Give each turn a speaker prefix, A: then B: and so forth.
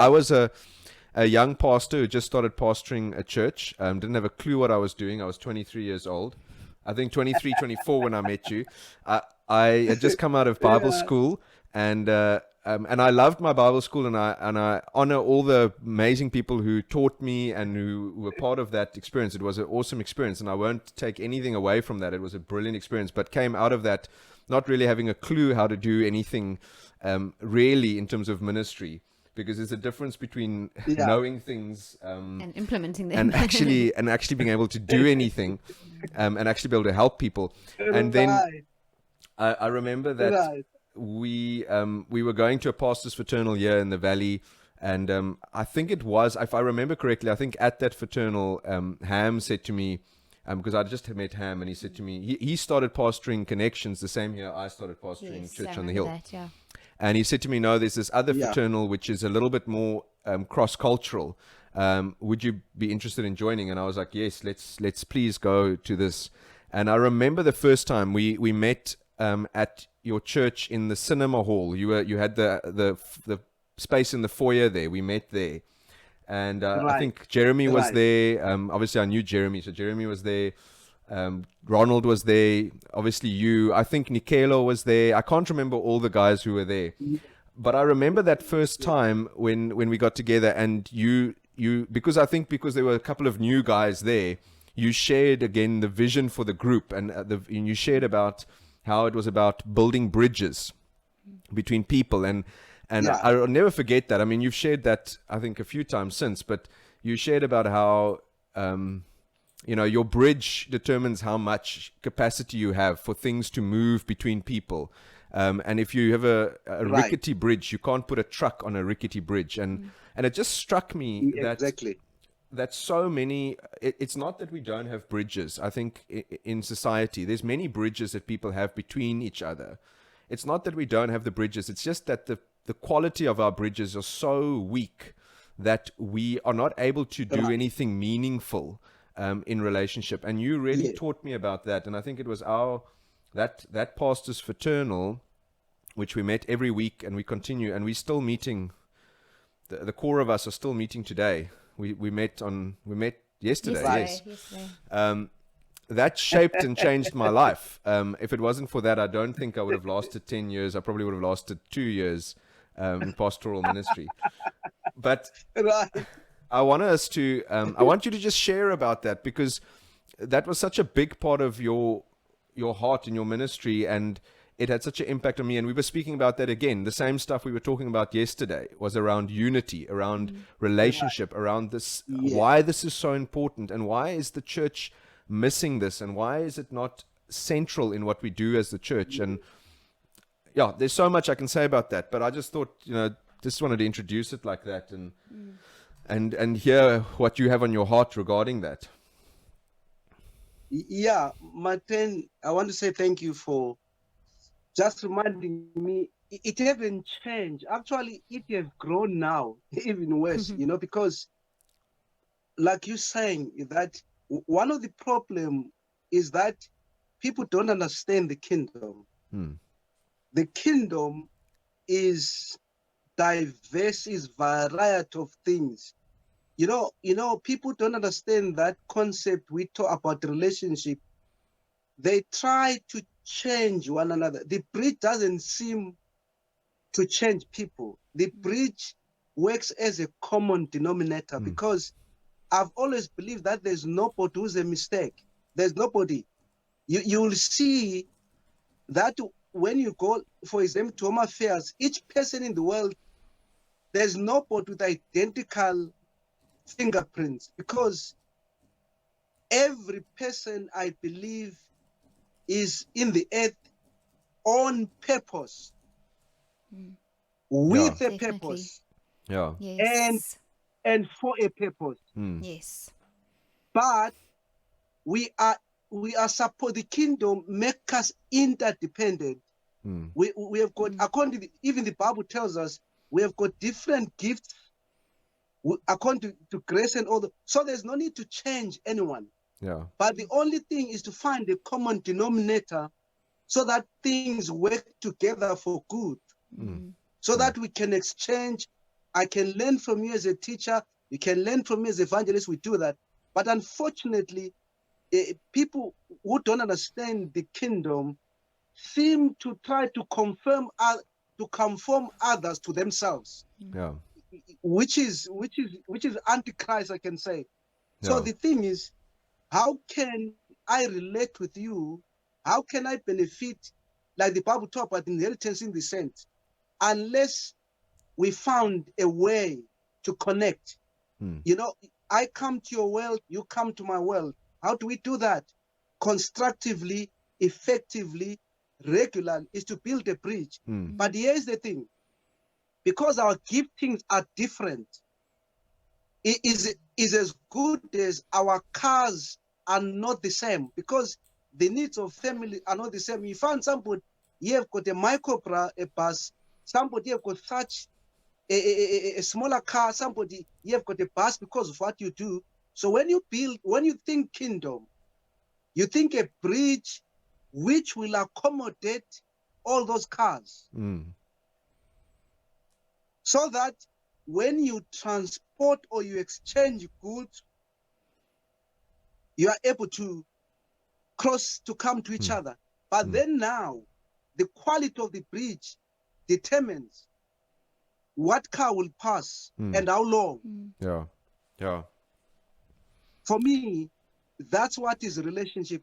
A: I was a young pastor who just started pastoring a church. Didn't have a clue what I was doing. I was 23 years old. I think 23, 24 when I met you. I had just come out of Bible
B: Yeah.
A: school, and I loved my Bible school, and I honor all the amazing people who taught me and who were part of that experience. It was an awesome experience, and I won't take anything away from that. It was a brilliant experience, but came out of that not really having a clue how to do anything really in terms of ministry, because there's a difference between
B: Yeah.
A: knowing things
C: And implementing them.
A: and actually being able to do anything and actually be able to help people. And then
B: Right.
A: I remember that
B: Right.
A: we were going to a pastor's fraternal here in the valley, and I think it was, if I remember correctly, I think at that fraternal, Ham said to me, because I just met Ham, and he said to me, he started pastoring Connections the same year I started pastoring
C: Yes,
A: Church
C: I
A: on the
C: remember
A: Hill.
C: that, yeah.
A: And he said to me, no, there's this other
B: Yeah.
A: fraternal which is a little bit more cross-cultural. Would you be interested in joining? And I was like, yes, let's please go to this. And I remember the first time we met at your church in the cinema hall. You had the space in the foyer there. We met there. And I
B: Right.
A: think Jeremy was
B: Right.
A: there. Obviously, I knew Jeremy, so Jeremy was there. Ronald was there. Obviously, you. I think Nikelo was there. I can't remember all the guys who were there, but I remember that first time when we got together, and you because there were a couple of new guys there. You shared again the vision for the group, and you shared about how it was about building bridges between people, and
B: Yeah.
A: I'll never forget that. I mean, you've shared that I think a few times since, but you shared about how your bridge determines how much capacity you have for things to move between people. And if you have a
B: Right.
A: rickety bridge, you can't put a truck on a rickety bridge. And it just struck me
B: Exactly.
A: that so many, it's not that we don't have bridges. I think in society, there's many bridges that people have between each other. It's not that we don't have the bridges. It's just that the quality of our bridges are so weak that we are not able to do
B: Right.
A: anything meaningful in relationship. And you really
B: Yeah.
A: taught me about that. And I think it was that pastor's fraternal, which we met every week, and we continue, and we're still meeting. The core of us are still meeting today. We met yesterday.
C: Yesterday,
A: Yes.
C: yesterday.
A: That shaped and changed my life. If it wasn't for that, I don't think I would have lasted 10 years. I probably would have lasted 2 years in pastoral ministry. But
B: Right.
A: I want you to just share about that, because that was such a big part of your heart in your ministry, and it had such an impact on me. And we were speaking about that again. The same stuff we were talking about yesterday was around unity, around relationship, around this,
B: Yeah.
A: why this is so important, and why is the church missing this, and why is it not central in what we do as the church? And yeah, there's so much I can say about that, but I just thought, just wanted to introduce it like that, and hear what you have on your heart regarding that.
B: Yeah, Martin, I want to say thank you for just reminding me. It hasn't changed. Actually, it has grown now, even worse, because like you're saying, that one of the problem is that people don't understand the kingdom. The kingdom is diverse, is variety of things. People don't understand that concept. We talk about relationship. They try to change one another. The bridge doesn't seem to change people. The bridge works as a common denominator, because I've always believed that there's nobody who's a mistake. There's nobody. You'll see that when you go, for example, to Home Affairs, each person in the world, there's nobody with identical fingerprints, because every person, I believe, is in the earth on purpose, with a
C: Definitely.
B: purpose,
A: Yeah.
C: Yes.
B: and for a purpose.
C: Yes.
B: But we are supposed, the kingdom make us interdependent. We have got, according to even the Bible tells us, we have got different gifts according to grace and all. So there's no need to change anyone.
A: Yeah.
B: But the only thing is to find a common denominator, so that things work together for good, so that we can exchange I can learn from you as a teacher. You can learn from me as evangelist. We do that. But unfortunately, people who don't understand the kingdom seem to try to conform others to themselves,
A: Yeah.
B: which is antichrist, I can say. So
A: Yeah.
B: the thing is, how can I relate with you? How can I benefit, like the Bible talk about inheritance in the saints, unless we found a way to connect?
A: Hmm.
B: You know, I come to your world, you come to my world. How do we do that? Constructively, effectively, regularly, is to build a bridge.
A: Hmm.
B: But here's the thing, because our giftings are different, it is as good as our cars are not the same, because the needs of family are not the same. You find somebody, you have got a a bus, somebody have got such a smaller car, somebody you have got a bus because of what you do. So when you think kingdom, you think a bridge which will accommodate all those cars,
A: Hmm.
B: so that when you transport or you exchange goods, you are able to cross to come to each other. But then now, the quality of the bridge determines what car will pass and how long.
A: Yeah. Yeah.
B: For me, that's what is relationship.